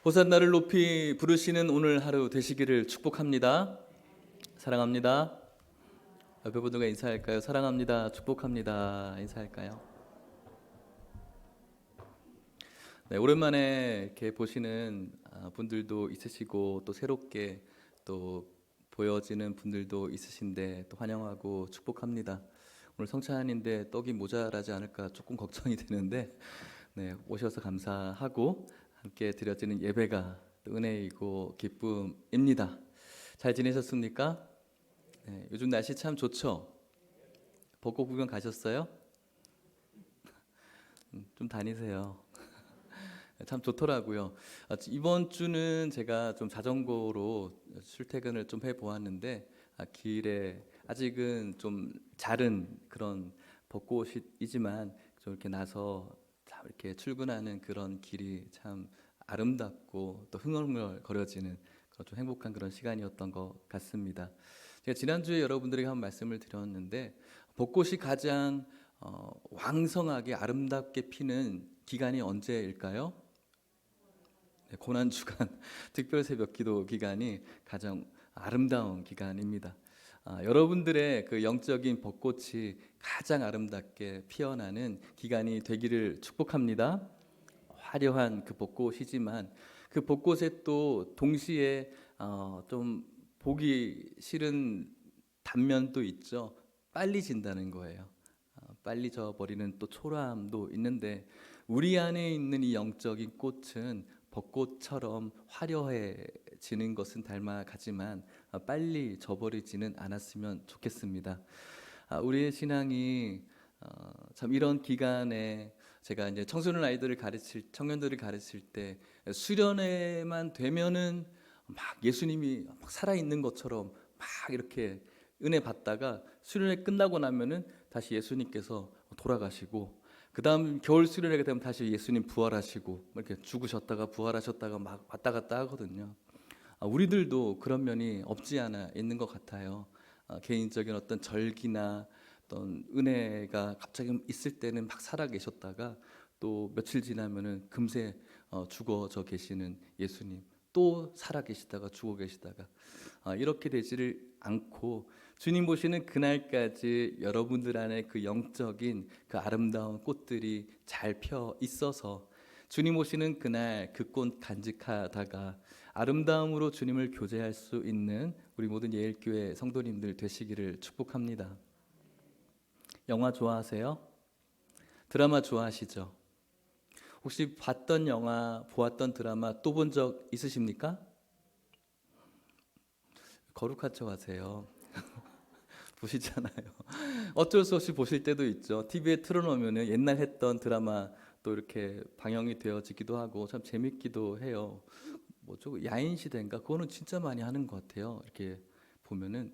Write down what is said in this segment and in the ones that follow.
호산나를 높이 부르시는 오늘 하루 되시기를 축복합니다. 사랑합니다. 옆에 분들과 인사할까요? 사랑합니다. 축복합니다. 인사할까요? 네, 오랜만에 이렇게 보시는 분들도 있으시고 또 새롭게 또 보여지는 분들도 있으신데 또 환영하고 축복합니다. 오늘 성찬인데 떡이 모자라지 않을까 조금 걱정이 되는데 네, 오셔서 감사하고 함께 드려지는 예배가 또 은혜이고 기쁨입니다. 잘 지내셨습니까? 네, 요즘 날씨 참 좋죠? 벚꽃 구경 가셨어요? 좀 다니세요. 참 좋더라고요. 이번 주는 제가 좀 자전거로 출퇴근을 좀 해보았는데 길에 아직은 좀 자른 그런 벚꽃이지만 좀 이렇게 나서 참 이렇게 출근하는 그런 길이 참 아름답고 또 흥얼흥얼 거려지는 그런 좀 행복한 그런 시간이었던 것 같습니다. 제가 지난주에 여러분들에게 한 말씀을 드렸는데 벚꽃이 가장 왕성하게 아름답게 피는 기간이 언제일까요? 네, 고난주간 특별 새벽 기도 기간이 가장 아름다운 기간입니다. 여러분들의 그 영적인 벚꽃이 가장 아름답게 피어나는 기간이 되기를 축복합니다. 화려한 그 벚꽃이지만 그 벚꽃에 또 동시에 좀 보기 싫은 단면도 있죠. 빨리 진다는 거예요. 빨리 져버리는 또 초라함도 있는데 우리 안에 있는 이 영적인 꽃은 벚꽃처럼 화려해지는 것은 닮아가지만 빨리 져버리지는 않았으면 좋겠습니다. 우리의 신앙이 참 이런 기간에 제가 이제 청소년 아이들을 청년들을 가르칠 때 수련회만 되면은 막 예수님이 막 살아있는 것처럼 막 이렇게 은혜 받다가 수련회 끝나고 나면은 다시 예수님께서 돌아가시고 그 다음 겨울 수련회가 되면 다시 예수님 부활하시고 이렇게 죽으셨다가 부활하셨다가 막 왔다 갔다 하거든요. 우리들도 그런 면이 없지 않아 있는 것 같아요. 개인적인 어떤 절기나 어떤 은혜가 갑자기 있을 때는 막 살아 계셨다가 또 며칠 지나면은 금세 죽어져 계시는 예수님, 또 살아 계시다가 죽어 계시다가 이렇게 되지를 않고 주님 보시는 그날까지 여러분들 안에 그 영적인 그 아름다운 꽃들이 잘 펴 있어서 주님 오시는 그날 그 꽃 간직하다가 아름다움으로 주님을 교제할 수 있는 우리 모든 예일교회 성도님들 되시기를 축복합니다. 영화 좋아하세요? 드라마 좋아하시죠? 혹시 봤던 영화, 보았던 드라마 또 본 적 있으십니까? 거룩한 척 하세요. 보시잖아요. 어쩔 수 없이 보실 때도 있죠. TV에 틀어놓으면 옛날 했던 드라마 또 이렇게 방영이 되어지기도 하고 참 재밌기도 해요. 뭐 저 야인 시대인가 그거는 진짜 많이 하는 것 같아요. 이렇게 보면은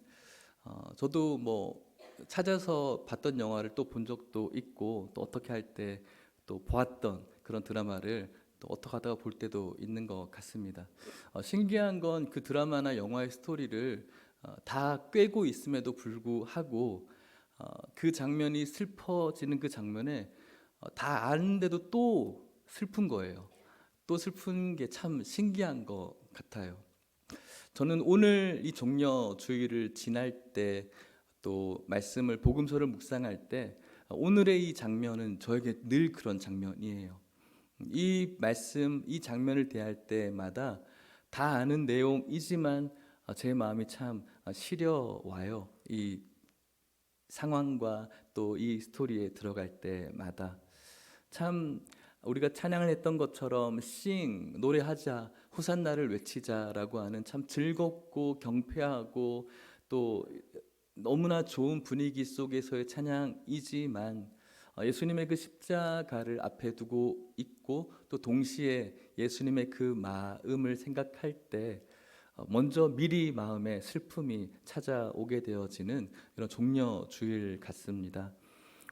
저도 뭐 찾아서 봤던 영화를 또 본 적도 있고 또 어떻게 할 때 또 보았던 그런 드라마를 또 어떻게 하다가 볼 때도 있는 것 같습니다. 신기한 건 그 드라마나 영화의 스토리를 다 꿰고 있음에도 불구하고 그 장면이 슬퍼지는 그 장면에 다 아는데도 또 슬픈 거예요. 또 슬픈 게 참 신기한 것 같아요. 저는 오늘 이 종려 주일을 지날 때 또 말씀을 복음서를 묵상할 때 오늘의 이 장면은 저에게 늘 그런 장면이에요. 이 말씀, 이 장면을 대할 때마다 다 아는 내용이지만 제 마음이 참 시려와요. 이 상황과 또 이 스토리에 들어갈 때마다 참 우리가 찬양을 했던 것처럼 노래하자 호산나를 외치자라고 하는 참 즐겁고 경쾌하고 또 너무나 좋은 분위기 속에서의 찬양이지만 예수님의 그 십자가를 앞에 두고 있고 또 동시에 예수님의 그 마음을 생각할 때 먼저 미리 마음에 슬픔이 찾아오게 되어지는 이런 종려 주일 같습니다.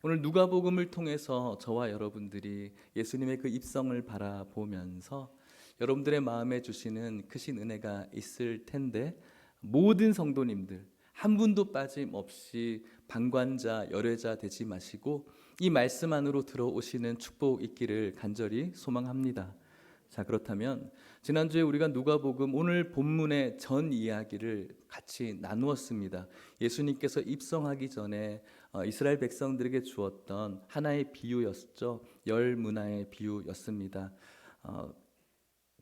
오늘 누가복음을 통해서 저와 여러분들이 예수님의 그 입성을 바라보면서 여러분들의 마음에 주시는 크신 은혜가 있을 텐데 모든 성도님들 한 분도 빠짐없이 방관자, 열애자 되지 마시고 이 말씀 안으로 들어오시는 축복 있기를 간절히 소망합니다. 자, 그렇다면 지난주에 우리가 누가복음 오늘 본문의 전 이야기를 같이 나누었습니다. 예수님께서 입성하기 전에 이스라엘 백성들에게 주었던 하나의 비유였죠. 열 문화의 비유였습니다.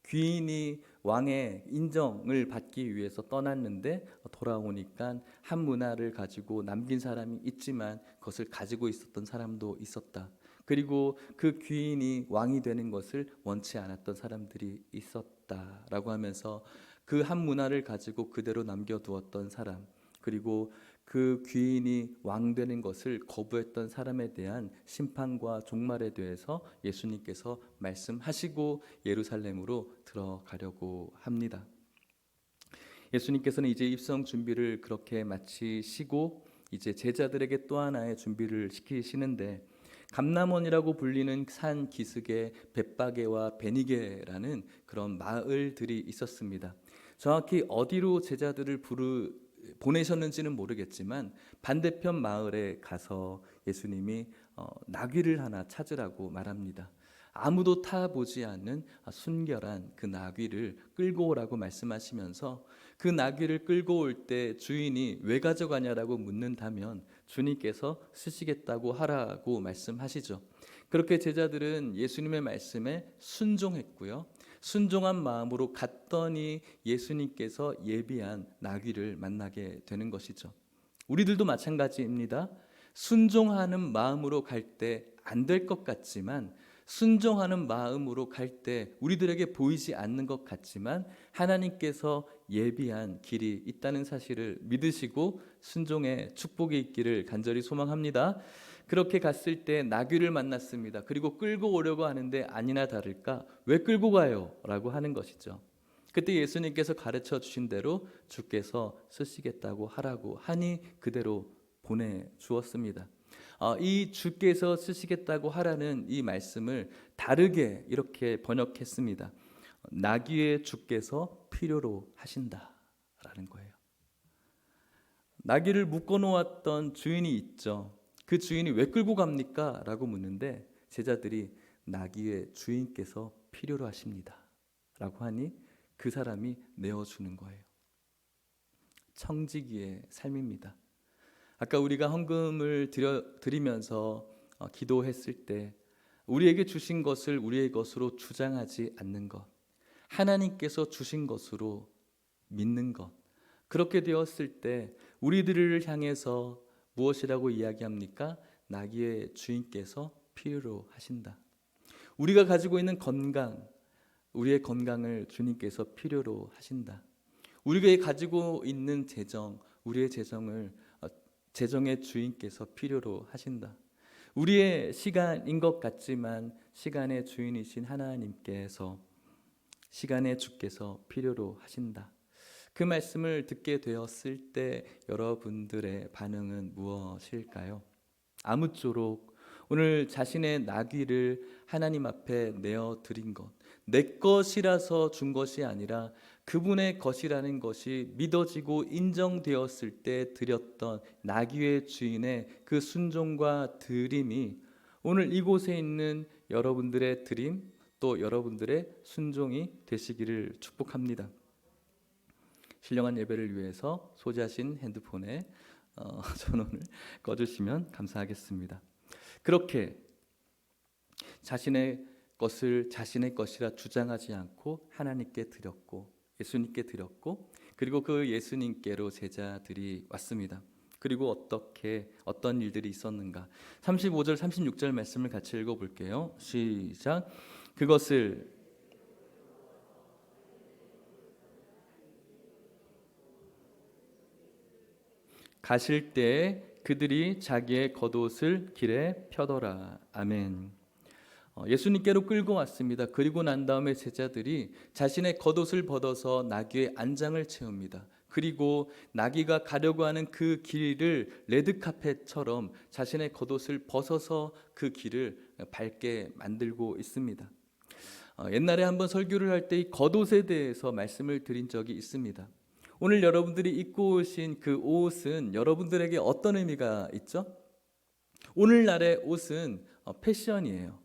귀인이 왕의 인정을 받기 위해서 떠났는데 돌아오니까 한 문화를 가지고 남긴 사람이 있지만 그것을 가지고 있었던 사람도 있었다. 그리고 그 귀인이 왕이 되는 것을 원치 않았던 사람들이 있었다라고 하면서 그 한 문화를 가지고 그대로 남겨두었던 사람, 그리고 그 귀인이 왕 되는 것을 거부했던 사람에 대한 심판과 종말에 대해서 예수님께서 말씀하시고 예루살렘으로 들어가려고 합니다. 예수님께서는 이제 입성 준비를 그렇게 마치시고 이제 제자들에게 또 하나의 준비를 시키시는데, 감람원이라고 불리는 산 기슭에 벳바게와 베니게라는 그런 마을들이 있었습니다. 정확히 어디로 제자들을 보내셨는지는 모르겠지만 반대편 마을에 가서 예수님이 나귀를 하나 찾으라고 말합니다. 아무도 타보지 않는 순결한 그 나귀를 끌고 오라고 말씀하시면서 그 나귀를 끌고 올 때 주인이 왜 가져가냐라고 묻는다면 주님께서 쓰시겠다고 하라고 말씀하시죠. 그렇게 제자들은 예수님의 말씀에 순종했고요. 순종한 마음으로 갔더니 예수님께서 예비한 나귀를 만나게 되는 것이죠. 우리들도 마찬가지입니다. 순종하는 마음으로 갈 때 안 될 것 같지만, 순종하는 마음으로 갈 때 우리들에게 보이지 않는 것 같지만 하나님께서 예비한 길이 있다는 사실을 믿으시고 순종의 축복이 있기를 간절히 소망합니다. 그렇게 갔을 때 나귀를 만났습니다. 그리고 끌고 오려고 하는데 아니나 다를까 왜 끌고 가요? 라고 하는 것이죠. 그때 예수님께서 가르쳐 주신 대로 주께서 쓰시겠다고 하라고 하니 그대로 보내주었습니다. 이 주께서 쓰시겠다고 하라는 이 말씀을 다르게 이렇게 번역했습니다. 나귀의 주께서 필요로 하신다라는 거예요. 나귀를 묶어놓았던 주인이 있죠. 그 주인이 왜 끌고 갑니까? 라고 묻는데 제자들이 나귀의 주인께서 필요로 하십니다 라고 하니 그 사람이 내어주는 거예요. 청지기의 삶입니다. 아까 우리가 헌금을 드리면서 기도했을 때 우리에게 주신 것을 우리의 것으로 주장하지 않는 것, 하나님께서 주신 것으로 믿는 것, 그렇게 되었을 때 우리들을 향해서 무엇이라고 이야기합니까? 나귀의 주인께서 필요로 하신다. 우리가 가지고 있는 건강, 우리의 건강을 주님께서 필요로 하신다. 우리가 가지고 있는 재정, 우리의 재정을 재정의 주인께서 필요로 하신다. 우리의 시간인 것 같지만 시간의 주인이신 하나님께서, 시간의 주께서 필요로 하신다. 그 말씀을 듣게 되었을 때 여러분들의 반응은 무엇일까요? 아무쪼록 오늘 자신의 나귀를 하나님 앞에 내어드린 것, 내 것이라서 준 것이 아니라 그분의 것이라는 것이 믿어지고 인정되었을 때 드렸던 나귀의 주인의 그 순종과 드림이 오늘 이곳에 있는 여러분들의 드림, 또 여러분들의 순종이 되시기를 축복합니다. 신령한 예배를 위해서 소지하신 핸드폰에 전원을 꺼주시면 감사하겠습니다. 그렇게 자신의 것을 자신의 것이라 주장하지 않고 하나님께 드렸고 예수님께 드렸고, 그리고 그 예수님께로 제자들이 왔습니다. 그리고 어떤 일들이 있었는가? 35절 36절 말씀을 같이 읽어볼게요. 시작. 그것을 가실 때 그들이 자기의 겉옷을 길에 펴더라. 아멘. 예수님께로 끌고 왔습니다. 그리고 난 다음에 제자들이 자신의 겉옷을 벗어서 나귀의 안장을 채웁니다. 그리고 나귀가 가려고 하는 그 길을 레드카펫처럼 자신의 겉옷을 벗어서 그 길을 밝게 만들고 있습니다. 옛날에 한번 설교를 할 때 이 겉옷에 대해서 말씀을 드린 적이 있습니다. 오늘 여러분들이 입고 오신 그 옷은 여러분들에게 어떤 의미가 있죠? 오늘날의 옷은 패션이에요.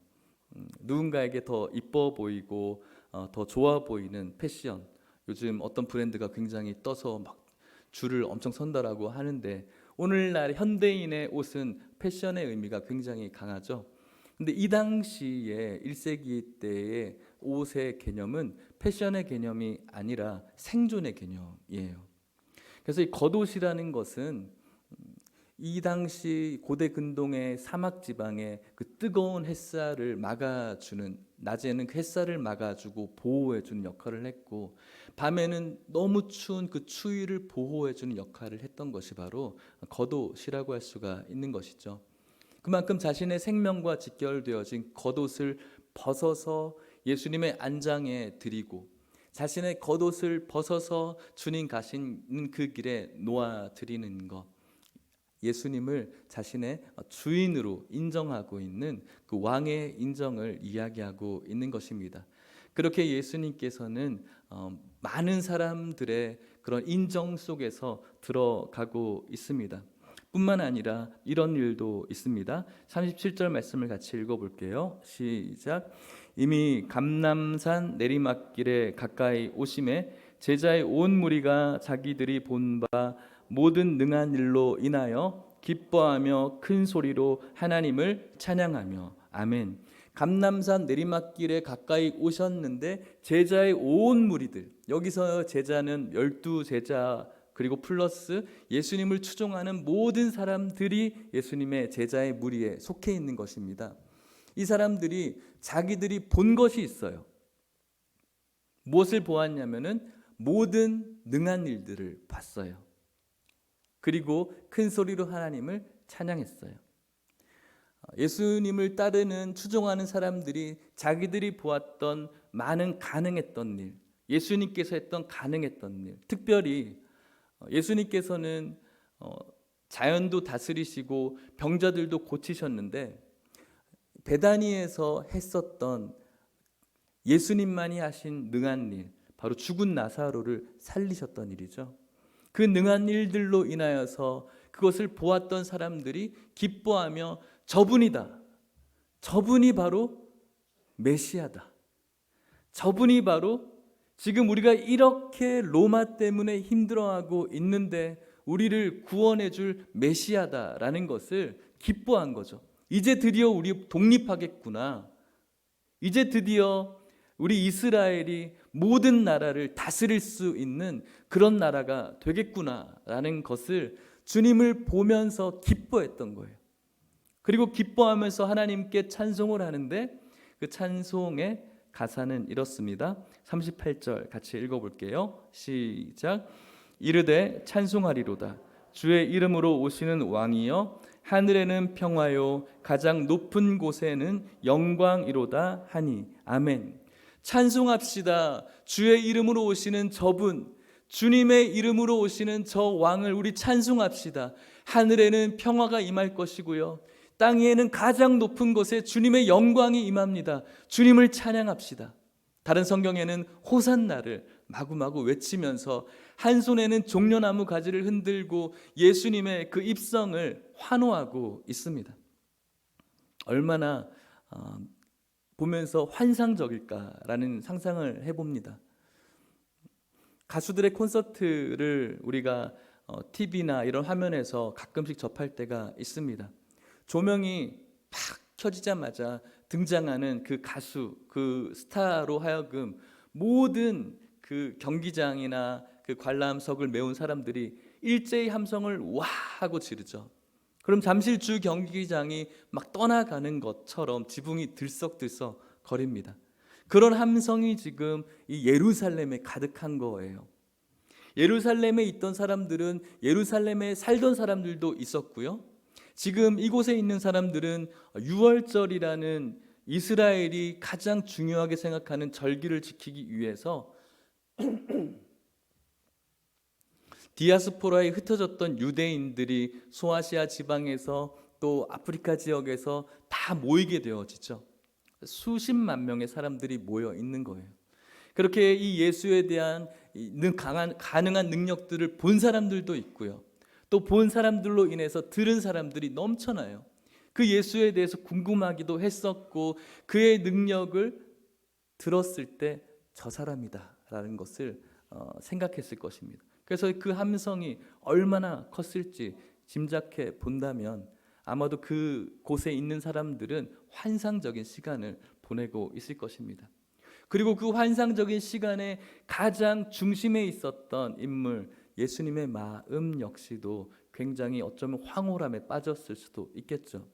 누군가에게 더 이뻐 보이고 더 좋아 보이는 패션, 요즘 어떤 브랜드가 굉장히 떠서 막 줄을 엄청 선다라고 하는데, 오늘날 현대인의 옷은 패션의 의미가 굉장히 강하죠. 근데 이 당시에 1세기 때의 옷의 개념은 패션의 개념이 아니라 생존의 개념이에요. 그래서 이 겉옷이라는 것은 이 당시 고대 근동의 사막 지방의 그 뜨거운 햇살을 막아주는, 낮에는 그 햇살을 막아주고 보호해주는 역할을 했고, 밤에는 너무 추운 그 추위를 보호해주는 역할을 했던 것이 바로 겉옷이라고 할 수가 있는 것이죠. 그만큼 자신의 생명과 직결되어진 겉옷을 벗어서 예수님의 안장에 드리고, 자신의 겉옷을 벗어서 주님 가시는 그 길에 놓아 드리는 것, 예수님을 자신의 주인으로 인정하고 있는 그 왕의 인정을 이야기하고 있는 것입니다. 그렇게 예수님께서는 많은 사람들의 그런 인정 속에서 들어가고 있습니다. 뿐만 아니라 이런 일도 있습니다. 37절 말씀을 같이 읽어볼게요. 시작. 이미 감람산 내리막길에 가까이 오심에 제자의 온 무리가 자기들이 본 바 모든 능한 일로 인하여 기뻐하며 큰 소리로 하나님을 찬양하며. 아멘. 감람산 내리막길에 가까이 오셨는데 제자의 온 무리들, 여기서 제자는 12제자 그리고 플러스 예수님을 추종하는 모든 사람들이 예수님의 제자의 무리에 속해 있는 것입니다. 이 사람들이 자기들이 본 것이 있어요. 무엇을 보았냐면은 모든 능한 일들을 봤어요. 그리고 큰 소리로 하나님을 찬양했어요. 예수님을 따르는 추종하는 사람들이 자기들이 보았던 많은 가능했던 일, 예수님께서 했던 가능했던 일, 특별히 예수님께서는 자연도 다스리시고 병자들도 고치셨는데, 베다니에서 했었던 예수님만이 하신 능한 일, 바로 죽은 나사로를 살리셨던 일이죠. 그 능한 일들로 인하여서 그것을 보았던 사람들이 기뻐하며 저분이다, 저분이 바로 메시아다, 저분이 바로 지금 우리가 이렇게 로마 때문에 힘들어하고 있는데 우리를 구원해 줄 메시아다라는 것을 기뻐한 거죠. 이제 드디어 우리 독립하겠구나, 이제 드디어 우리 이스라엘이 모든 나라를 다스릴 수 있는 그런 나라가 되겠구나라는 것을 주님을 보면서 기뻐했던 거예요. 그리고 기뻐하면서 하나님께 찬송을 하는데, 그 찬송의 가사는 이렇습니다. 38절 같이 읽어볼게요. 시작. 이르되 찬송하리로다 주의 이름으로 오시는 왕이여, 하늘에는 평화요 가장 높은 곳에는 영광이로다 하니. 아멘. 찬송합시다. 주의 이름으로 오시는 저분, 주님의 이름으로 오시는 저 왕을 우리 찬송합시다. 하늘에는 평화가 임할 것이고요, 땅 위에는 가장 높은 곳에 주님의 영광이 임합니다. 주님을 찬양합시다. 다른 성경에는 호산나를 마구마구 외치면서 한 손에는 종려나무 가지를 흔들고 예수님의 그 입성을 환호하고 있습니다. 얼마나 보면서 환상적일까라는 상상을 해봅니다. 가수들의 콘서트를 우리가 TV나 이런 화면에서 가끔씩 접할 때가 있습니다. 조명이 팍 켜지자마자 등장하는 그 가수, 그 스타로 하여금 모든 그 경기장이나 그 관람석을 메운 사람들이 일제히 함성을 와 하고 지르죠. 그럼 잠실 주 경기장이 막 떠나가는 것처럼 지붕이 들썩들썩 거립니다. 그런 함성이 지금 이 예루살렘에 가득한 거예요. 예루살렘에 있던 사람들은 예루살렘에 살던 사람들도 있었고요, 지금 이곳에 있는 사람들은 유월절이라는 이스라엘이 가장 중요하게 생각하는 절기를 지키기 위해서 디아스포라에 흩어졌던 유대인들이 소아시아 지방에서 또 아프리카 지역에서 다 모이게 되어지죠. 수십만 명의 사람들이 모여 있는 거예요. 그렇게 이 예수에 대한 가능한 능력들을 본 사람들도 있고요, 또 본 사람들로 인해서 들은 사람들이 넘쳐나요. 그 예수에 대해서 궁금하기도 했었고, 그의 능력을 들었을 때 저 사람이다라는 것을 생각했을 것입니다. 그래서 그 함성이 얼마나 컸을지 짐작해 본다면 아마도 그 곳에 있는 사람들은 환상적인 시간을 보내고 있을 것입니다. 그리고 그 환상적인 시간에 가장 중심에 있었던 인물 예수님의 마음 역시도 굉장히 어쩌면 황홀함에 빠졌을 수도 있겠죠.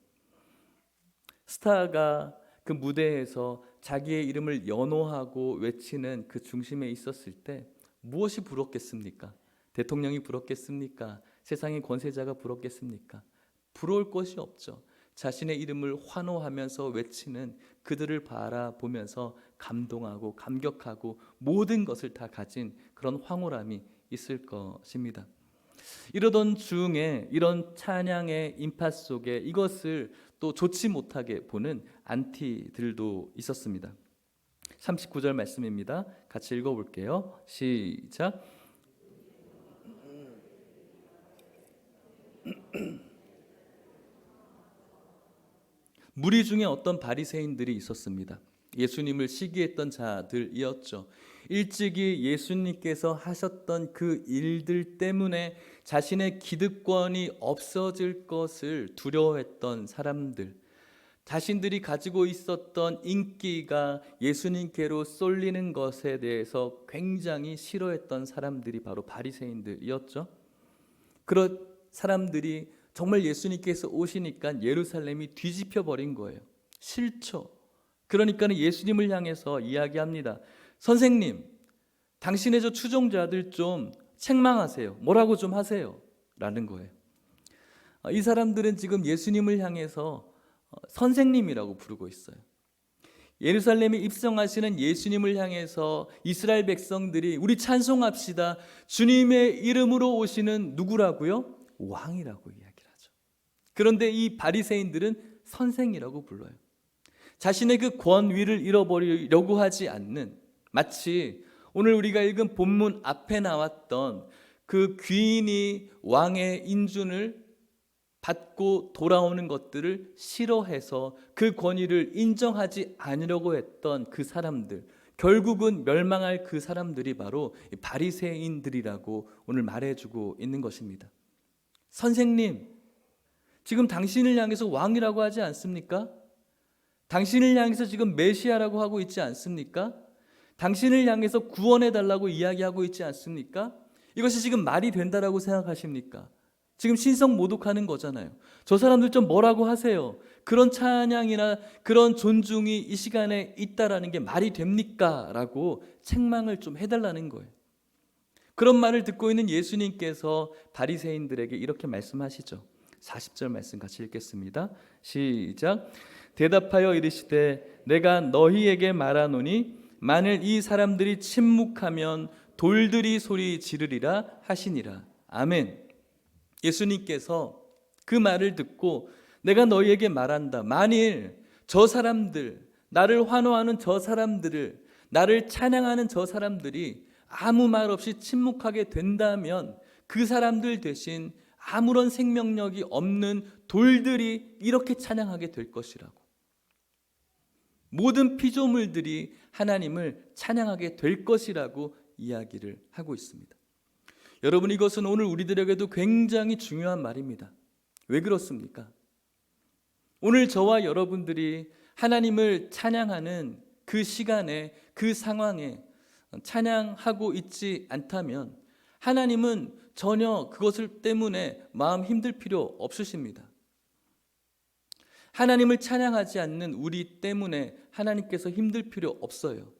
스타가 그 무대에서 자기의 이름을 연호하고 외치는 그 중심에 있었을 때 무엇이 부럽겠습니까? 대통령이 부럽겠습니까? 세상의 권세자가 부럽겠습니까? 부러울 것이 없죠. 자신의 이름을 환호하면서 외치는 그들을 바라보면서 감동하고 감격하고 모든 것을 다 가진 그런 황홀함이 있을 것입니다. 이러던 중에 이런 찬양의 인파 속에 이것을 또 좋지 못하게 보는 안티들도 있었습니다. 39절 말씀입니다. 같이 읽어볼게요. 시작. 무리 중에 어떤 바리새인들이 있었습니다. 예수님을 시기했던 자들이었죠. 일찍이 예수님께서 하셨던 그 일들 때문에 자신의 기득권이 없어질 것을 두려워했던 사람들, 자신들이 가지고 있었던 인기가 예수님께로 쏠리는 것에 대해서 굉장히 싫어했던 사람들이 바로 바리새인들이었죠. 그런 사람들이 정말 예수님께서 오시니까 예루살렘이 뒤집혀 버린 거예요. 싫죠. 그러니까 예수님을 향해서 이야기합니다. 선생님, 당신의 저 추종자들 좀 책망하세요. 뭐라고 좀 하세요. 라는 거예요. 이 사람들은 지금 예수님을 향해서 선생님이라고 부르고 있어요. 예루살렘에 입성하시는 예수님을 향해서 이스라엘 백성들이 우리 찬송합시다. 주님의 이름으로 오시는 누구라고요? 왕이라고 이야기를 하죠. 그런데 이 바리새인들은 선생이라고 불러요. 자신의 그 권위를 잃어버리려고 하지 않는, 마치 오늘 우리가 읽은 본문 앞에 나왔던 그 귀인이 왕의 인준을 받고 돌아오는 것들을 싫어해서 그 권위를 인정하지 않으려고 했던 그 사람들, 결국은 멸망할 그 사람들이 바로 바리새인들이라고 오늘 말해주고 있는 것입니다. 선생님, 지금 당신을 향해서 왕이라고 하지 않습니까? 당신을 향해서 지금 메시아라고 하고 있지 않습니까? 당신을 향해서 구원해달라고 이야기하고 있지 않습니까? 이것이 지금 말이 된다라고 생각하십니까? 지금 신성 모독하는 거잖아요. 저 사람들 좀 뭐라고 하세요. 그런 찬양이나 그런 존중이 이 시간에 있다라는 게 말이 됩니까? 라고 책망을 좀 해달라는 거예요. 그런 말을 듣고 있는 예수님께서 바리새인들에게 이렇게 말씀하시죠. 40절 말씀 같이 읽겠습니다. 시작. 대답하여 이르시되 내가 너희에게 말하노니 만일 이 사람들이 침묵하면 돌들이 소리 지르리라 하시니라. 아멘. 예수님께서 그 말을 듣고 내가 너희에게 말한다. 만일 저 사람들, 나를 환호하는 저 사람들을, 나를 찬양하는 저 사람들이 아무 말 없이 침묵하게 된다면 그 사람들 대신 아무런 생명력이 없는 돌들이 이렇게 찬양하게 될 것이라고. 모든 피조물들이 하나님을 찬양하게 될 것이라고 이야기를 하고 있습니다. 여러분, 이것은 오늘 우리들에게도 굉장히 중요한 말입니다. 왜 그렇습니까? 오늘 저와 여러분들이 하나님을 찬양하는 그 시간에, 그 상황에 찬양하고 있지 않다면 하나님은 전혀 그것을 때문에 마음 힘들 필요 없으십니다. 하나님을 찬양하지 않는 우리 때문에 하나님께서 힘들 필요 없어요.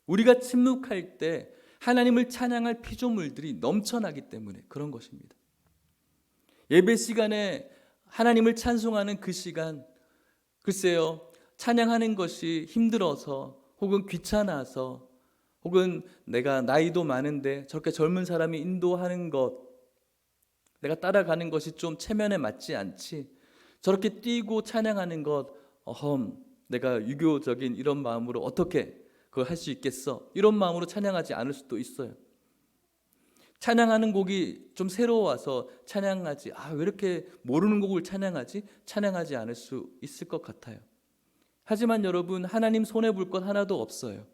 우리가 침묵할 때 하나님을 찬양할 피조물들이 넘쳐나기 때문에 그런 것입니다. 예배 시간에 하나님을 찬송하는 그 시간, 글쎄요, 찬양하는 것이 힘들어서 혹은 귀찮아서 혹은 내가 나이도 많은데 저렇게 젊은 사람이 인도하는 것, 내가 따라가는 것이 좀 체면에 맞지 않지, 저렇게 뛰고 찬양하는 것, 내가 유교적인 이런 마음으로 어떻게 그걸 할 수 있겠어? 이런 마음으로 찬양하지 않을 수도 있어요. 찬양하는 곡이 좀 새로워서 찬양하지, 왜 이렇게 모르는 곡을 찬양하지? 찬양하지 않을 수 있을 것 같아요. 하지만 여러분, 하나님 손해 볼 것 하나도 없어요.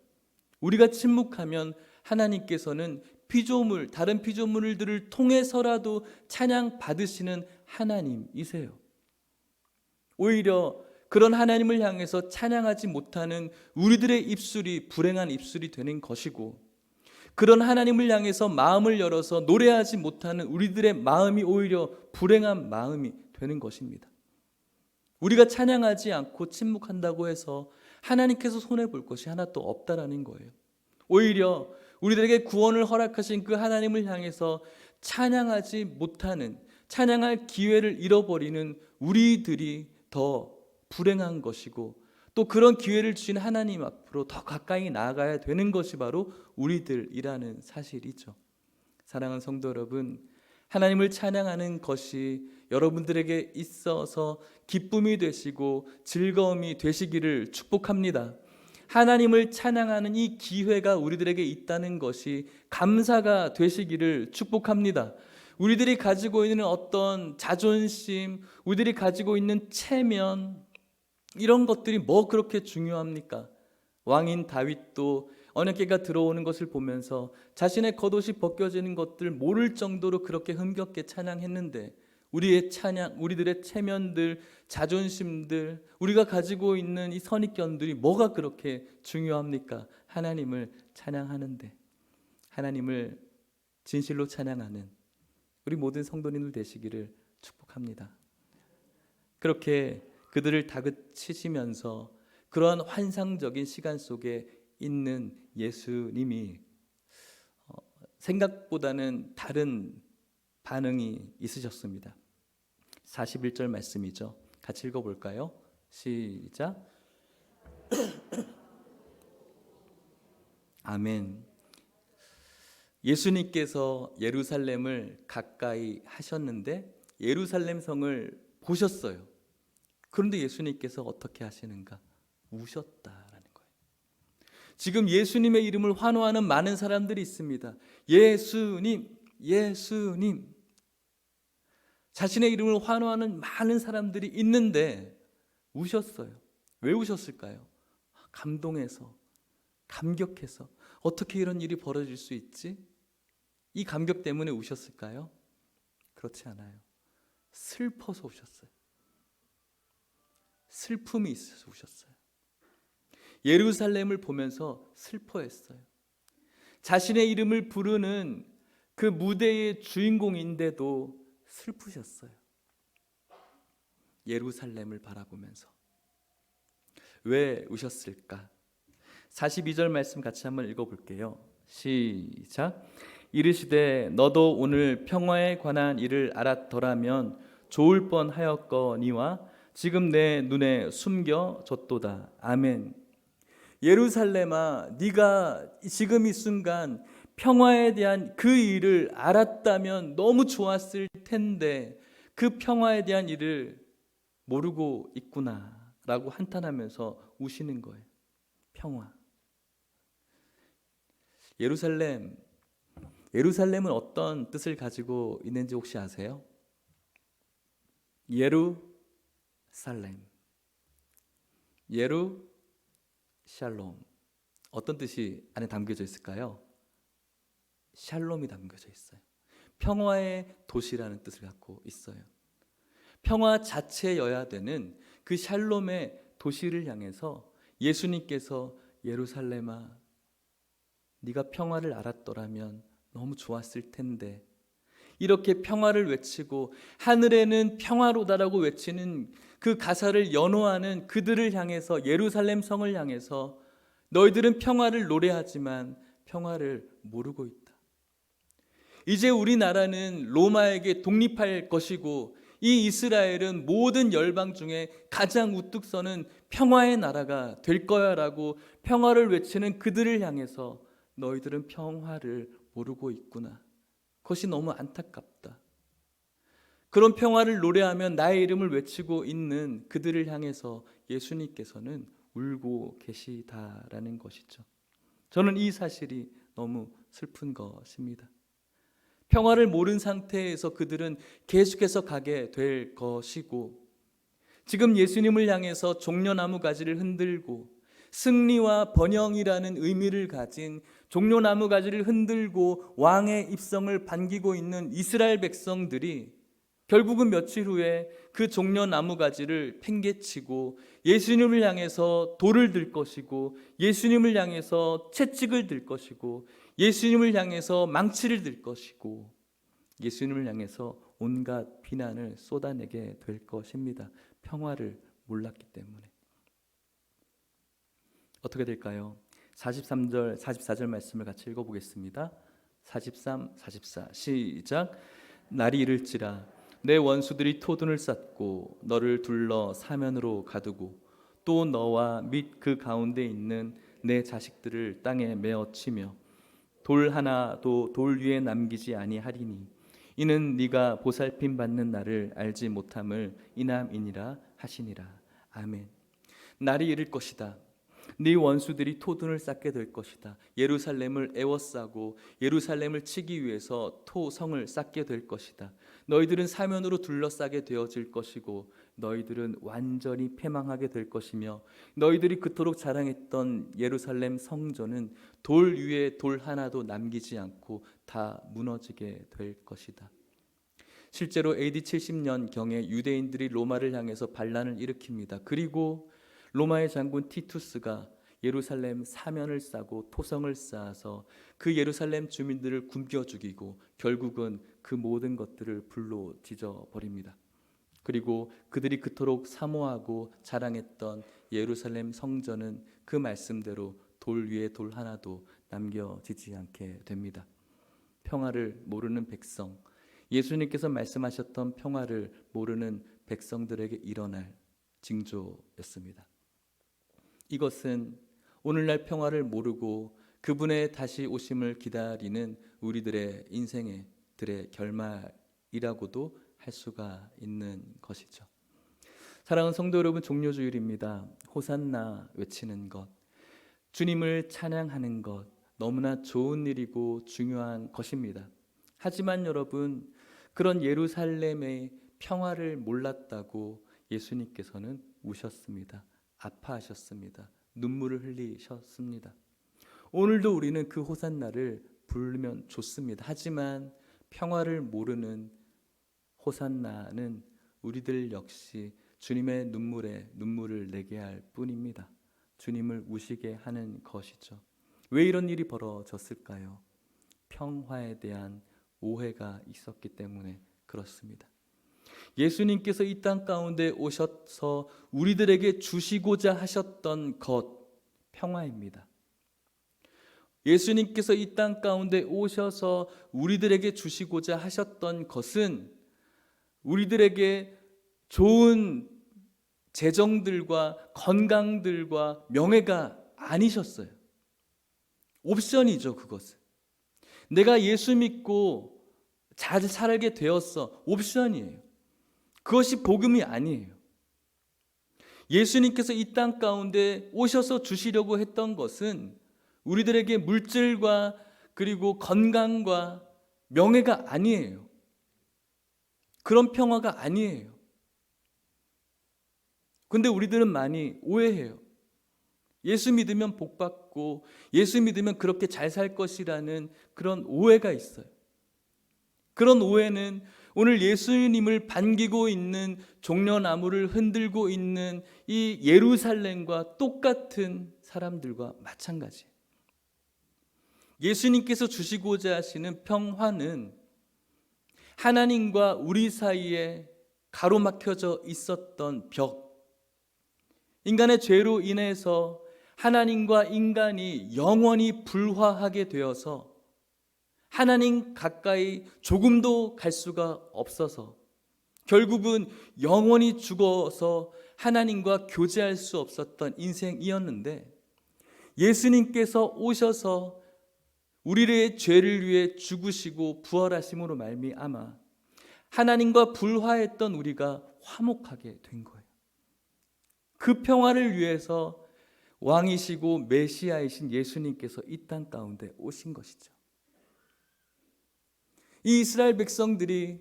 우리가 침묵하면 하나님께서는 피조물, 다른 피조물들을 통해서라도 찬양 받으시는 하나님이세요. 오히려 그런 하나님을 향해서 찬양하지 못하는 우리들의 입술이 불행한 입술이 되는 것이고, 그런 하나님을 향해서 마음을 열어서 노래하지 못하는 우리들의 마음이 오히려 불행한 마음이 되는 것입니다. 우리가 찬양하지 않고 침묵한다고 해서 하나님께서 손해볼 것이 하나도 없다라는 거예요. 오히려 우리들에게 구원을 허락하신 그 하나님을 향해서 찬양하지 못하는, 찬양할 기회를 잃어버리는 우리들이 더 불행한 것이고, 또 그런 기회를 주신 하나님 앞으로 더 가까이 나아가야 되는 것이 바로 우리들이라는 사실이죠. 사랑하는 성도 여러분, 하나님을 찬양하는 것이 여러분들에게 있어서 기쁨이 되시고 즐거움이 되시기를 축복합니다. 하나님을 찬양하는 이 기회가 우리들에게 있다는 것이 감사가 되시기를 축복합니다. 우리들이 가지고 있는 어떤 자존심, 우리들이 가지고 있는 체면, 이런 것들이 뭐 그렇게 중요합니까? 왕인 다윗도 언약궤가 들어오는 것을 보면서 자신의 겉옷이 벗겨지는 것들 모를 정도로 그렇게 흥겹게 찬양했는데, 우리의 찬양, 우리들의 체면들, 자존심들, 우리가 가지고 있는 이 선입견들이 뭐가 그렇게 중요합니까? 하나님을 찬양하는데, 하나님을 진실로 찬양하는 우리 모든 성도님들 되시기를 축복합니다. 그렇게 그들을 다그치시면서 그러한 환상적인 시간 속에 있는 예수님이 생각보다는 다른 반응이 있으셨습니다. 41절 말씀이죠. 같이 읽어볼까요? 시작. 아멘. 예수님께서 예루살렘을 가까이 하셨는데 예루살렘 성을 보셨어요. 그런데 예수님께서 어떻게 하시는가? 우셨다라는 거예요. 지금 예수님의 이름을 환호하는 많은 사람들이 있습니다. 예수님, 예수님. 자신의 이름을 환호하는 많은 사람들이 있는데 우셨어요. 왜 우셨을까요? 감동해서, 감격해서. 어떻게 이런 일이 벌어질 수 있지? 이 감격 때문에 우셨을까요? 그렇지 않아요. 슬퍼서 우셨어요. 슬픔이 있어서 우셨어요. 예루살렘을 보면서 슬퍼했어요. 자신의 이름을 부르는 그 무대의 주인공인데도 슬프셨어요. 예루살렘을 바라보면서. 왜 우셨을까? 42절 말씀 같이 한번 읽어볼게요. 시작. 이르시되 너도 오늘 평화에 관한 일을 알았더라면 좋을 뻔하였거니와 지금 내 눈에 숨겨졌도다. 아멘. 예루살렘아, 네가 지금 이 순간 평화에 대한 그 일을 알았다면 너무 좋았을 텐데 그 평화에 대한 일을 모르고 있구나 라고 한탄하면서 우시는 거예요. 평화. 예루살렘은 어떤 뜻을 가지고 있는지 혹시 아세요? 예루샬롬. 어떤 뜻이 안에 담겨져 있을까요? 샬롬이 담겨져 있어요. 평화의 도시라는 뜻을 갖고 있어요. 평화 자체여야 되는 그 샬롬의 도시를 향해서 예수님께서 예루살렘아, 네가 평화를 알았더라면 너무 좋았을 텐데, 이렇게 평화를 외치고 하늘에는 평화로다라고 외치는 그 가사를 연호하는 그들을 향해서, 예루살렘 성을 향해서 너희들은 평화를 노래하지만 평화를 모르고 있다. 이제 우리나라는 로마에게 독립할 것이고 이 이스라엘은 모든 열방 중에 가장 우뚝 서는 평화의 나라가 될 거야 라고 평화를 외치는 그들을 향해서 너희들은 평화를 모르고 있구나. 그것이 너무 안타깝다. 그런 평화를 노래하면 나의 이름을 외치고 있는 그들을 향해서 예수님께서는 울고 계시다라는 것이죠. 저는 이 사실이 너무 슬픈 것입니다. 평화를 모른 상태에서 그들은 계속해서 가게 될 것이고, 지금 예수님을 향해서 종려나무 가지를 흔들고 승리와 번영이라는 의미를 가진 종려나무 가지를 흔들고 왕의 입성을 반기고 있는 이스라엘 백성들이 결국은 며칠 후에 그 종려나무 가지를 팽개치고 예수님을 향해서 돌을 들 것이고, 예수님을 향해서 채찍을 들 것이고, 예수님을 향해서 망치를 들 것이고, 예수님을 향해서 온갖 비난을 쏟아내게 될 것입니다. 평화를 몰랐기 때문에. 어떻게 될까요? 43절, 44절 말씀을 같이 읽어보겠습니다. 43, 44 시작. 날이 이를지라 내 원수들이 토둔을 쌓고 너를 둘러 사면으로 가두고 또 너와 및 그 가운데 있는 내 자식들을 땅에 메어치며 돌 하나도 돌 위에 남기지 아니하리니 이는 네가 보살핌 받는 날을 알지 못함을 이남이니라 하시니라. 아멘. 날이 이를 것이다. 네 원수들이 토둔을 쌓게 될 것이다. 예루살렘을 에워싸고 예루살렘을 치기 위해서 토성을 쌓게 될 것이다. 너희들은 사면으로 둘러싸게 되어질 것이고 너희들은 완전히 패망하게 될 것이며 너희들이 그토록 자랑했던 예루살렘 성전은 돌 위에 돌 하나도 남기지 않고 다 무너지게 될 것이다. 실제로 AD 70년경에 유대인들이 로마를 향해서 반란을 일으킵니다. 그리고 로마의 장군 티투스가 예루살렘 사면을 싸고 토성을 쌓아서 그 예루살렘 주민들을 굶겨 죽이고 결국은 그 모든 것들을 불로 지져 버립니다. 그리고 그들이 그토록 사모하고 자랑했던 예루살렘 성전은 그 말씀대로 돌 위에 돌 하나도 남겨지지 않게 됩니다. 평화를 모르는 백성, 예수님께서 말씀하셨던 평화를 모르는 백성들에게 일어날 징조였습니다. 이것은 오늘날 평화를 모르고 그분의 다시 오심을 기다리는 우리들의 인생의 결말이라고도 할 수가 있는 것이죠. 사랑하는 성도 여러분, 종료주일입니다. 호산나 외치는 것, 주님을 찬양하는 것, 너무나 좋은 일이고 중요한 것입니다. 하지만 여러분, 그런 예루살렘의 평화를 몰랐다고 예수님께서는 우셨습니다. 아파하셨습니다. 눈물을 흘리셨습니다. 오늘도 우리는 그 호산나를 부르면 좋습니다. 하지만 평화를 모르는 호산나는 우리들 역시 주님의 눈물에 눈물을 내게 할 뿐입니다. 주님을 우시게 하는 것이죠. 왜 이런 일이 벌어졌을까요? 평화에 대한 오해가 있었기 때문에 그렇습니다. 예수님께서 이 땅 가운데 오셔서 우리들에게 주시고자 하셨던 것, 평화입니다. 예수님께서 이 땅 가운데 오셔서 우리들에게 주시고자 하셨던 것은 우리들에게 좋은 재정들과 건강들과 명예가 아니셨어요. 옵션이죠, 그것은. 내가 예수 믿고 잘 살게 되었어. 옵션이에요. 그것이 복음이 아니에요. 예수님께서 이 땅 가운데 오셔서 주시려고 했던 것은 우리들에게 물질과 그리고 건강과 명예가 아니에요. 그런 평화가 아니에요. 근데 우리들은 많이 오해해요. 예수 믿으면 복 받고 예수 믿으면 그렇게 잘 살 것이라는 그런 오해가 있어요. 그런 오해는 오늘 예수님을 반기고 있는 종려나무를 흔들고 있는 이 예루살렘과 똑같은 사람들과 마찬가지예요. 예수님께서 주시고자 하시는 평화는 하나님과 우리 사이에 가로막혀져 있었던 벽, 인간의 죄로 인해서 하나님과 인간이 영원히 불화하게 되어서 하나님 가까이 조금도 갈 수가 없어서 결국은 영원히 죽어서 하나님과 교제할 수 없었던 인생이었는데, 예수님께서 오셔서 우리의 죄를 위해 죽으시고 부활하심으로 말미암아 하나님과 불화했던 우리가 화목하게 된 거예요. 그 평화를 위해서 왕이시고 메시아이신 예수님께서 이 땅 가운데 오신 것이죠. 이 이스라엘 백성들이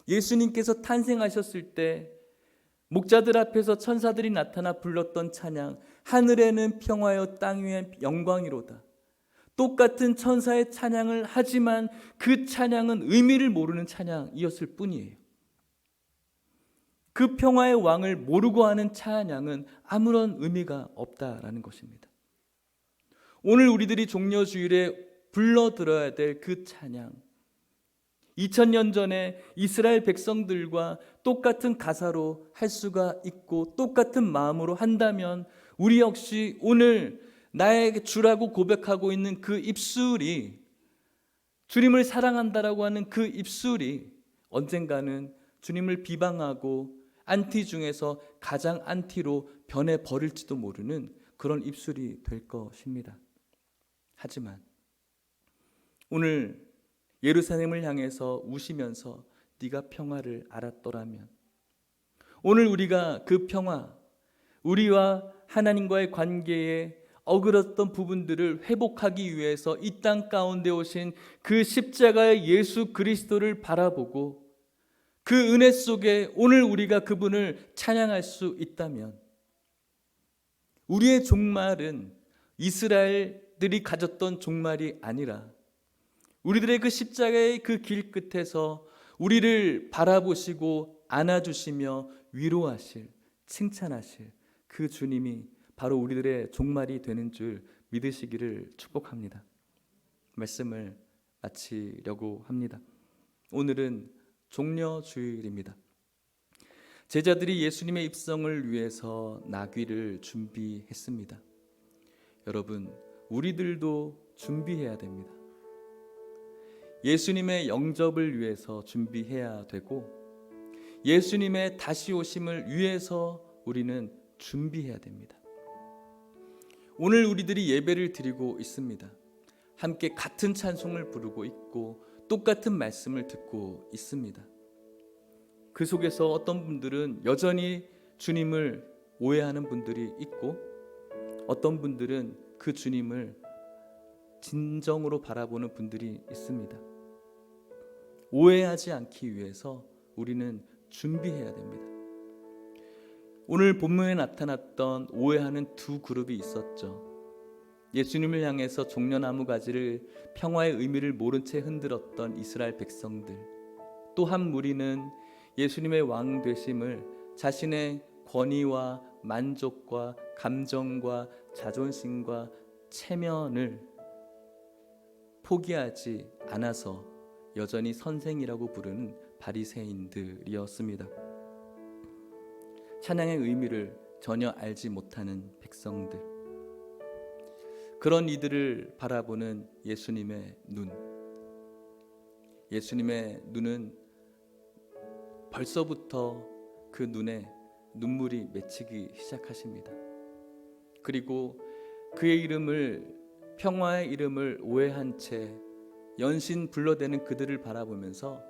예수님께서 탄생하셨을 때 목자들 앞에서 천사들이 나타나 불렀던 찬양, 하늘에는 평화여 땅 위에 영광이로다. 똑같은 천사의 찬양을 하지만 그 찬양은 의미를 모르는 찬양이었을 뿐이에요. 그 평화의 왕을 모르고 하는 찬양은 아무런 의미가 없다라는 것입니다. 오늘 우리들이 종려주일에 불러들어야 될 그 찬양, 2000년 전에 이스라엘 백성들과 똑같은 가사로 할 수가 있고 똑같은 마음으로 한다면 우리 역시 오늘 나의 주라고 고백하고 있는 그 입술이, 주님을 사랑한다라고 하는 그 입술이 언젠가는 주님을 비방하고 안티 중에서 가장 안티로 변해버릴지도 모르는 그런 입술이 될 것입니다. 하지만 오늘 예루살렘을 향해서 우시면서 네가 평화를 알았더라면, 오늘 우리가 그 평화, 우리와 하나님과의 관계에 어그렀던 부분들을 회복하기 위해서 이 땅 가운데 오신 그 십자가의 예수 그리스도를 바라보고 그 은혜 속에 오늘 우리가 그분을 찬양할 수 있다면, 우리의 종말은 이스라엘들이 가졌던 종말이 아니라 우리들의 그 십자가의 그 길 끝에서 우리를 바라보시고 안아주시며 위로하실, 칭찬하실 그 주님이 바로 우리들의 종말이 되는 줄 믿으시기를 축복합니다. 말씀을 마치려고 합니다. 오늘은 종려주일입니다. 제자들이 예수님의 입성을 위해서 나귀를 준비했습니다. 여러분, 우리들도 준비해야 됩니다. 예수님의 영접을 위해서 준비해야 되고 예수님의 다시 오심을 위해서 우리는 준비해야 됩니다. 오늘 우리들이 예배를 드리고 있습니다. 함께 같은 찬송을 부르고 있고 똑같은 말씀을 듣고 있습니다. 그 속에서 어떤 분들은 여전히 주님을 오해하는 분들이 있고 어떤 분들은 그 주님을 진정으로 바라보는 분들이 있습니다. 오해하지 않기 위해서 우리는 준비해야 됩니다. 오늘 본문에 나타났던 오해하는 두 그룹이 있었죠. 예수님을 향해서 종려나무 가지를 평화의 의미를 모른 채 흔들었던 이스라엘 백성들, 또 한 무리는 예수님의 왕 되심을 자신의 권위와 만족과 감정과 자존심과 체면을 포기하지 않아서 여전히 선생이라고 부르는 바리새인들이었습니다. 찬양의 의미를 전혀 알지 못하는 백성들, 그런 이들을 바라보는 예수님의 눈, 예수님의 눈은 벌써부터 그 눈에 눈물이 맺히기 시작하십니다. 그리고 그의 이름을, 평화의 이름을 오해한 채 연신 불러대는 그들을 바라보면서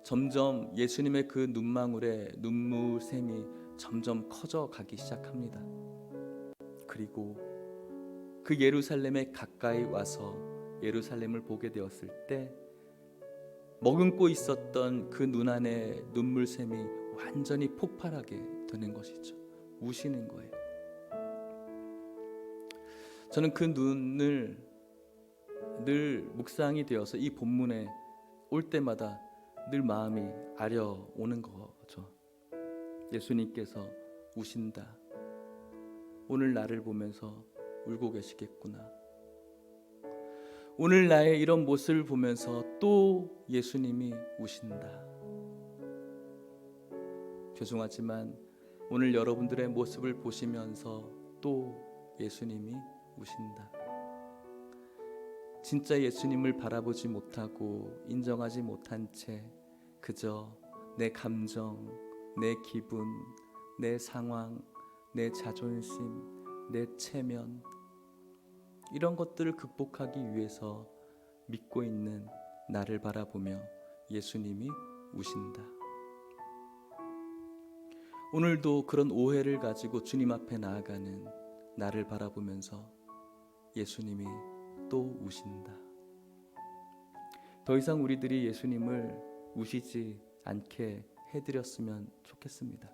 점점 예수님의 그 눈망울에 눈물샘이 점점 커져가기 시작합니다. 그리고 그 예루살렘에 가까이 와서 예루살렘을 보게 되었을 때 머금고 있었던 그 눈 안에 눈물샘이 완전히 폭발하게 되는 것이죠. 우시는 거예요. 저는 그 눈을 늘 묵상이 되어서 이 본문에 올 때마다 늘 마음이 아려오는 거죠. 예수님께서 우신다. 오늘 나를 보면서 울고 계시겠구나. 오늘 나의 이런 모습을 보면서 또 예수님이 우신다. 죄송하지만 오늘 여러분들의 모습을 보시면서 또 예수님이 우신다. 진짜 예수님을 바라보지 못하고 인정하지 못한 채 그저 내 감정, 내 기분, 내 상황, 내 자존심, 내 체면, 이런 것들을 극복하기 위해서 믿고 있는 나를 바라보며 예수님이 우신다. 오늘도 그런 오해를 가지고 주님 앞에 나아가는 나를 바라보면서 예수님이 또 우신다. 더 이상 우리들이 예수님을 우시지 않게 해드렸으면 좋겠습니다.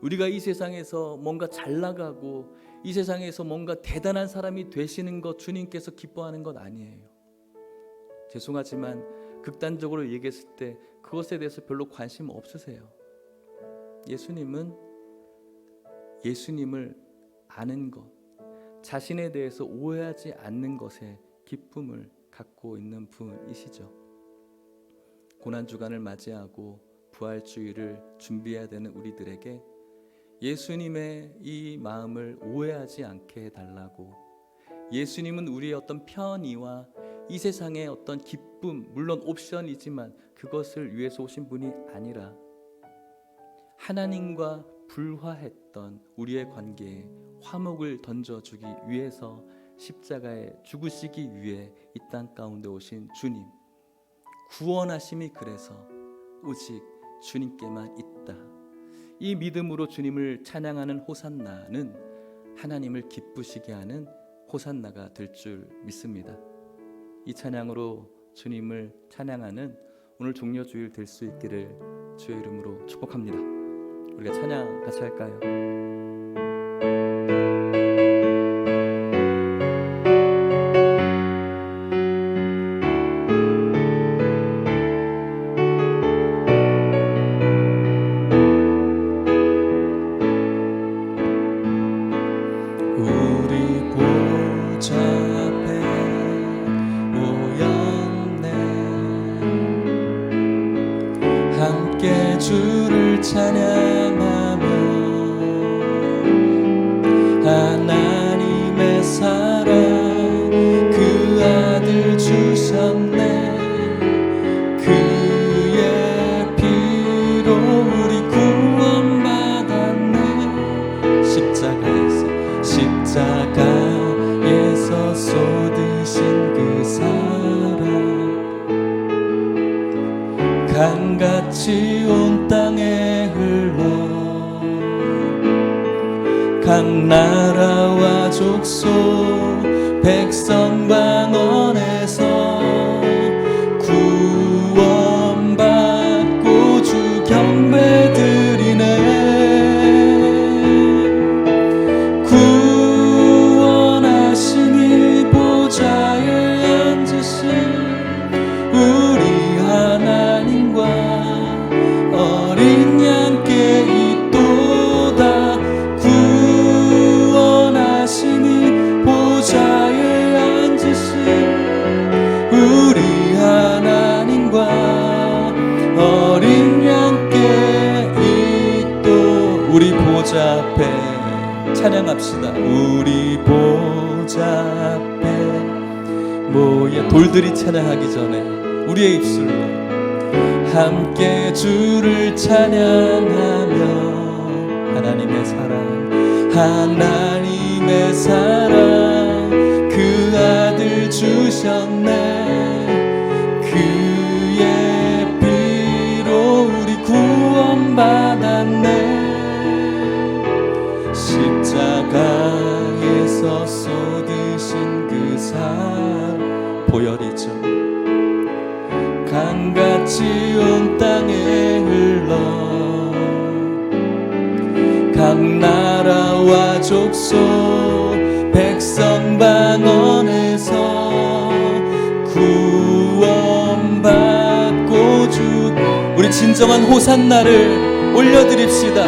우리가 이 세상에서 뭔가 잘 나가고 이 세상에서 뭔가 대단한 사람이 되시는 것 주님께서 기뻐하는 것 아니에요. 죄송하지만 극단적으로 얘기했을 때 그것에 대해서 별로 관심 없으세요. 예수님을 아는 것, 자신에 대해서 오해하지 않는 것에 기쁨을 갖고 있는 분이시죠. 고난주간을 맞이하고 부활주일을 준비해야 되는 우리들에게 예수님의 이 마음을 오해하지 않게 해달라고, 예수님은 우리의 어떤 편의와 이 세상의 어떤 기쁨, 물론 옵션이지만 그것을 위해서 오신 분이 아니라 하나님과 불화했던 우리의 관계에 화목을 던져주기 위해서 십자가에 죽으시기 위해 이 땅 가운데 오신 주님, 구원하심이 그래서 오직 주님께만 있다. 이 믿음으로 주님을 찬양하는 호산나는 하나님을 기쁘시게 하는 호산나가 될 줄 믿습니다. 이 찬양으로 주님을 찬양하는 오늘 종려주일 될 수 있기를 주의 이름으로 축복합니다. 우리가 찬양 같이 할까요? 우리 보좌 앞에 모였네. 함께 주를 찬양하며 하나님의 사랑 그 아들 주셨네. 그의 피로 우리 구원받았네. 십자가에서 쏟으신 그 사랑 강같이 온 땅에 흘러 각 나라와 족속 백성 방언에서 구원받고 주 경배드리네. 구원하시니 보좌에 앉으신 우리 하나님과 어린 양께 있도다. 구원하시니 보좌에 앉으신 우리 하나님과 어린 양께 있도. 우리 보좌 앞에 찬양합시다. 우리 보좌 앞에 모여 돌들이 찬양하기 전에 우리의 입술로 함께 주를 찬양하며 하나님의 사랑 그 아들 주셨네. 그의 피로 우리 구원받았네. 십자가에서 쏟으신 그 사랑 보혈이죠. 강같이 온 땅에 흘러 각 나라와 족속 백성 방언에서 구원받고 주. 우리 진정한 호산나를 올려드립시다.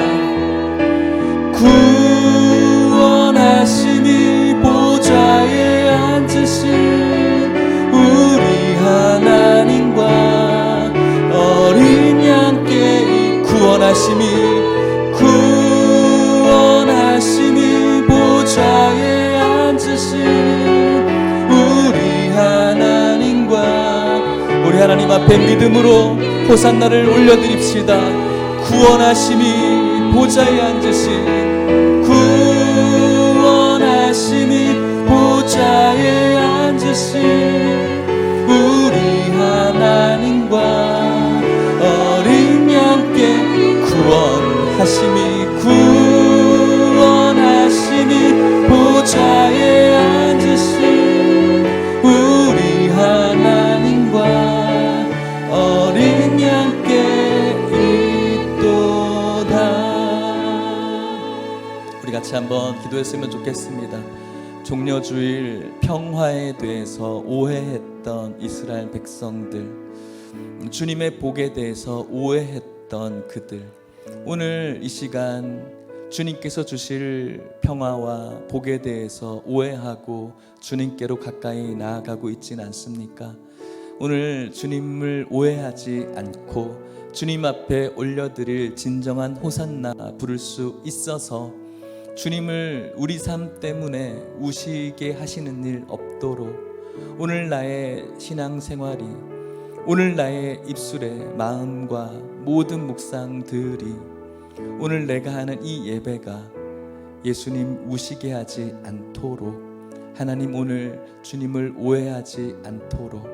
구원하시니 보좌에 앉으신 우리 하나님과 어린 양께 구원하시니 보좌에 앉으신 우리 하나님과 우리 하나님 앞에 믿음으로 호산나를 올려드립시다. 구원하시니 보좌에 앉으신 구원하시니 보좌에 앉으신 우리 하나님과 어린 양께 구원하시니 보좌에 앉으신 우리 하나님과 어린 양께 있도다. 우리 같이 한번 기도했으면 좋겠습니다. 종려주일 평화에 대해서 오해했던 이스라엘 백성들, 주님의 복에 대해서 오해했던 그들, 오늘 이 시간 주님께서 주실 평화와 복에 대해서 오해하고 주님께로 가까이 나아가고 있진 않습니까? 오늘 주님을 오해하지 않고 주님 앞에 올려드릴 진정한 호산나 부를 수 있어서 주님을 우리 삶 때문에 우시게 하시는 일 없도록 오늘 나의 신앙생활이, 오늘 나의 입술의 마음과 모든 묵상들이, 오늘 내가 하는 이 예배가 예수님 우시게 하지 않도록, 하나님 오늘 주님을 오해하지 않도록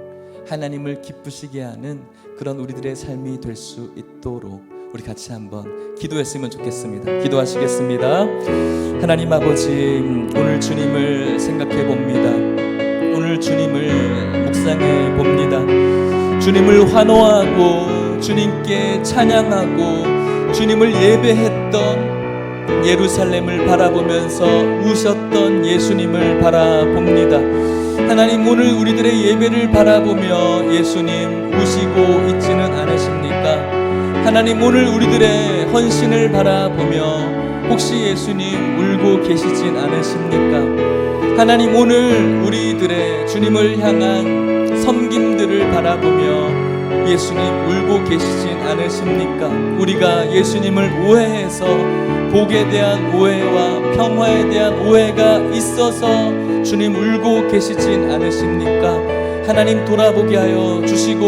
하나님을 기쁘시게 하는 그런 우리들의 삶이 될 수 있도록 우리 같이 한번 기도했으면 좋겠습니다. 기도하시겠습니다. 하나님 아버지, 오늘 주님을 생각해 봅니다. 오늘 주님을 묵상해 봅니다. 주님을 환호하고 주님께 찬양하고 주님을 예배했던 예루살렘을 바라보면서 우셨던 예수님을 바라봅니다. 하나님, 오늘 우리들의 예배를 바라보며 예수님 우시고 있지는 않으십니까? 하나님, 오늘 우리들의 헌신을 바라보며 혹시 예수님 울고 계시진 않으십니까? 하나님, 오늘 우리들의 주님을 향한 섬김들을 바라보며 예수님 울고 계시진 않으십니까? 우리가 예수님을 오해해서 복에 대한 오해와 평화에 대한 오해가 있어서 주님 울고 계시진 않으십니까? 하나님, 돌아보게 하여 주시고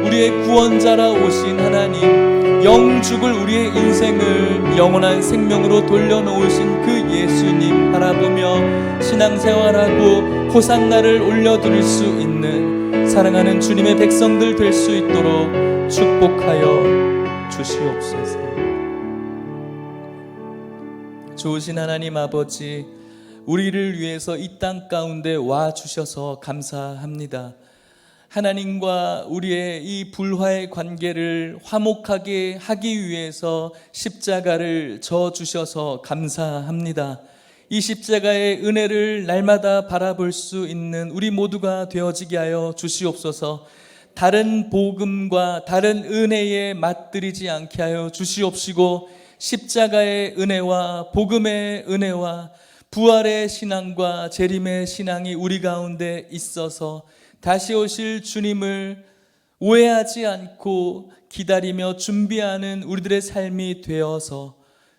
우리의 구원자라 오신 하나님, 영죽을 우리의 인생을 영원한 생명으로 돌려놓으신 그 예수님 바라보며 신앙생활하고 호산나를 올려드릴 수 있는 사랑하는 주님의 백성들 될 수 있도록 축복하여 주시옵소서. 좋으신 하나님 아버지, 우리를 위해서 이 땅 가운데 와 주셔서 감사합니다. 하나님과 우리의 이 불화의 관계를 화목하게 하기 위해서 십자가를 져 주셔서 감사합니다. 이 십자가의 은혜를 날마다 바라볼 수 있는 우리 모두가 되어지게 하여 주시옵소서. 다른 복음과 다른 은혜에 맞들이지 않게 하여 주시옵시고, 십자가의 은혜와 복음의 은혜와 부활의 신앙과 재림의 신앙이 우리 가운데 있어서 다시 오실 주님을 오해하지 않고 기다리며 준비하는 우리들의 삶이 되어서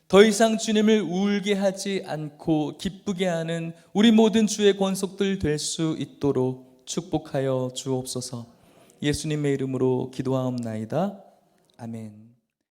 더 이상 주님을 울게 하지 않고 기쁘게 하는 우리 모든 주의 권속들 될 수 있도록 축복하여 주옵소서. 예수님의 이름으로 기도하옵나이다. 아멘.